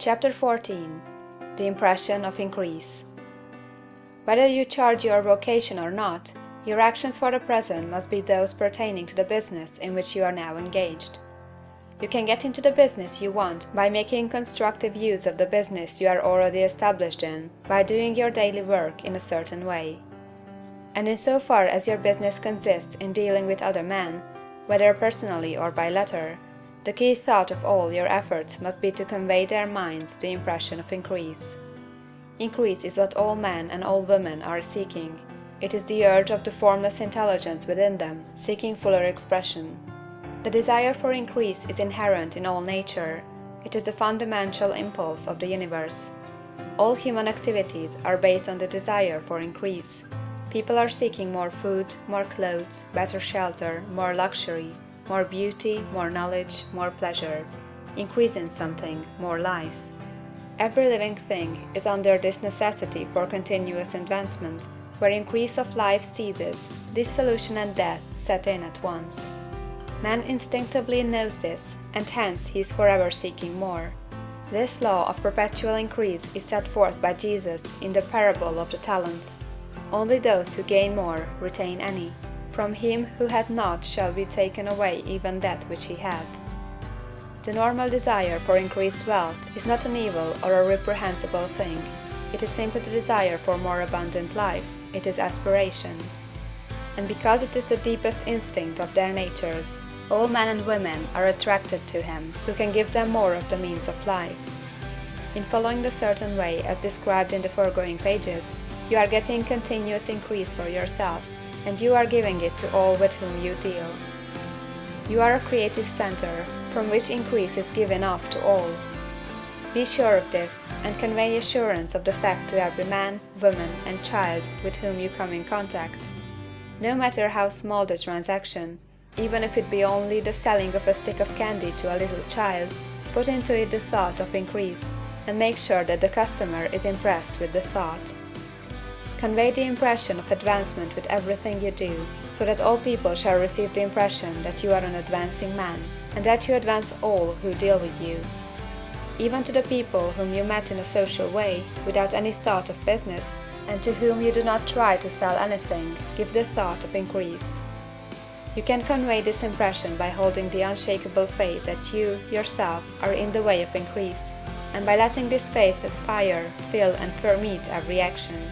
Chapter 14. The Impression of Increase. Whether you charge your vocation or not, your actions for the present must be those pertaining to the business in which you are now engaged. You can get into the business you want by making constructive use of the business you are already established in, by doing your daily work in a certain way. And in so far as your business consists in dealing with other men, whether personally or by letter, the key thought of all your efforts must be to convey their minds the impression of increase. Increase is what all men and all women are seeking. It is the urge of the formless intelligence within them, seeking fuller expression. The desire for increase is inherent in all nature. It is the fundamental impulse of the universe. All human activities are based on the desire for increase. People are seeking more food, more clothes, better shelter, more luxury, more beauty, more knowledge, more pleasure. Increase in something, more life. Every living thing is under this necessity for continuous advancement. Where increase of life ceases, dissolution and death set in at once. Man instinctively knows this, and hence he is forever seeking more. This law of perpetual increase is set forth by Jesus in the parable of the talents. Only those who gain more retain any. From him who had not shall be taken away even that which he had. The normal desire for increased wealth is not an evil or a reprehensible thing. It is simply the desire for more abundant life. It is aspiration. And because it is the deepest instinct of their natures, all men and women are attracted to him who can give them more of the means of life. In following the certain way as described in the foregoing pages, you are getting continuous increase for yourself, and you are giving it to all with whom you deal. You are a creative center, from which increase is given off to all. Be sure of this, and convey assurance of the fact to every man, woman, and child with whom you come in contact. No matter how small the transaction, even if it be only the selling of a stick of candy to a little child, put into it the thought of increase, and make sure that the customer is impressed with the thought. Convey the impression of advancement with everything you do, so that all people shall receive the impression that you are an advancing man, and that you advance all who deal with you. Even to the people whom you met in a social way, without any thought of business, and to whom you do not try to sell anything, give the thought of increase. You can convey this impression by holding the unshakable faith that you, yourself, are in the way of increase, and by letting this faith aspire, fill, and permeate every action.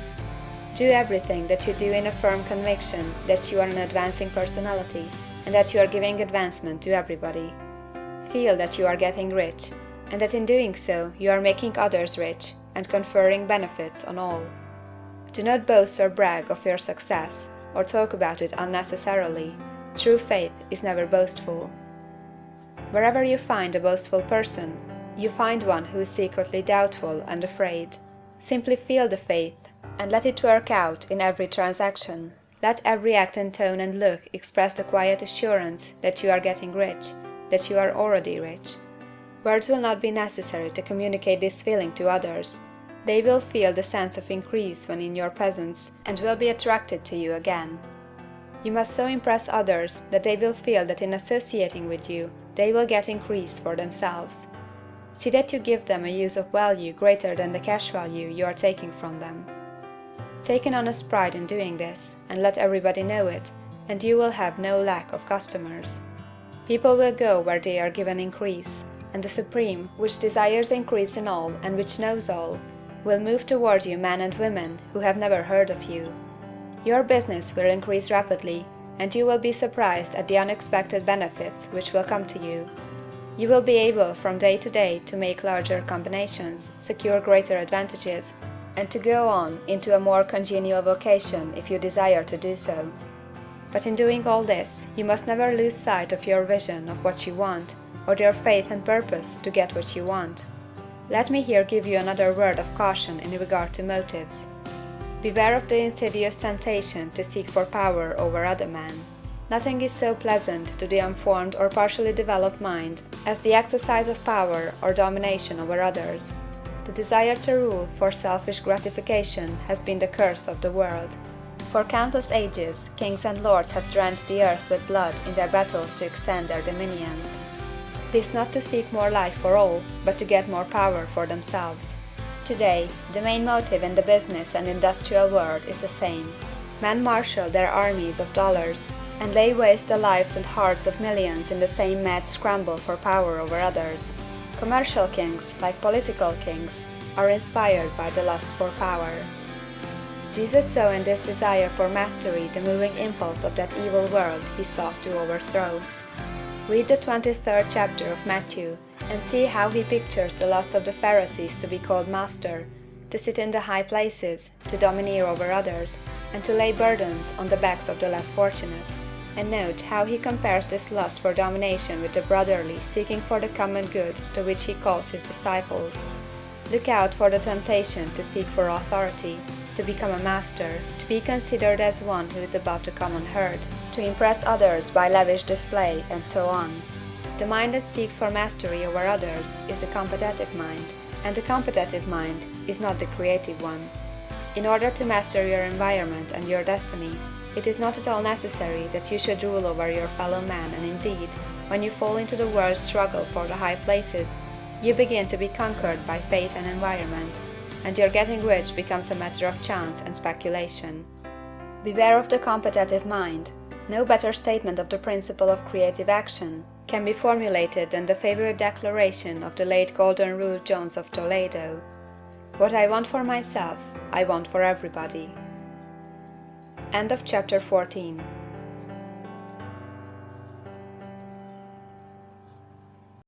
Do everything that you do in a firm conviction that you are an advancing personality, and that you are giving advancement to everybody. Feel that you are getting rich, and that in doing so you are making others rich, and conferring benefits on all. Do not boast or brag of your success, or talk about it unnecessarily. True faith is never boastful. Wherever you find a boastful person, you find one who is secretly doubtful and afraid. Simply feel the faith, and let it work out in every transaction. Let every act and tone and look express the quiet assurance that you are getting rich, that you are already rich. Words will not be necessary to communicate this feeling to others. They will feel the sense of increase when in your presence, and will be attracted to you again. You must so impress others that they will feel that in associating with you, they will get increase for themselves. See that you give them a use of value greater than the cash value you are taking from them. Take an honest pride in doing this, and let everybody know it, and you will have no lack of customers. People will go where they are given increase, and the Supreme, which desires increase in all and which knows all, will move toward you men and women who have never heard of you. Your business will increase rapidly, and you will be surprised at the unexpected benefits which will come to you. You will be able from day to day to make larger combinations, secure greater advantages, and to go on into a more congenial vocation if you desire to do so. But in doing all this, you must never lose sight of your vision of what you want, or your faith and purpose to get what you want. Let me here give you another word of caution in regard to motives. Beware of the insidious temptation to seek for power over other men. Nothing is so pleasant to the unformed or partially developed mind as the exercise of power or domination over others. The desire to rule for selfish gratification has been the curse of the world. For countless ages, kings and lords have drenched the earth with blood in their battles to extend their dominions. This not to seek more life for all, but to get more power for themselves. Today, the main motive in the business and industrial world is the same. Men marshal their armies of dollars and lay waste the lives and hearts of millions in the same mad scramble for power over others. Commercial kings, like political kings, are inspired by the lust for power. Jesus saw in this desire for mastery the moving impulse of that evil world he sought to overthrow. Read the 23rd chapter of Matthew and see how he pictures the lust of the Pharisees to be called master, to sit in the high places, to domineer over others, and to lay burdens on the backs of the less fortunate. And note how he compares this lust for domination with the brotherly seeking for the common good to which he calls his disciples. Look out for the temptation to seek for authority, to become a master, to be considered as one who is above the common herd, to impress others by lavish display, and so on. The mind that seeks for mastery over others is the competitive mind, and the competitive mind is not the creative one. In order to master your environment and your destiny, it is not at all necessary that you should rule over your fellow man, and indeed, when you fall into the world's struggle for the high places, you begin to be conquered by fate and environment, and your getting rich becomes a matter of chance and speculation. Beware of the competitive mind. No better statement of the principle of creative action can be formulated than the favorite declaration of the late Golden Rule Jones of Toledo: "What I want for myself, I want for everybody." End of chapter 14.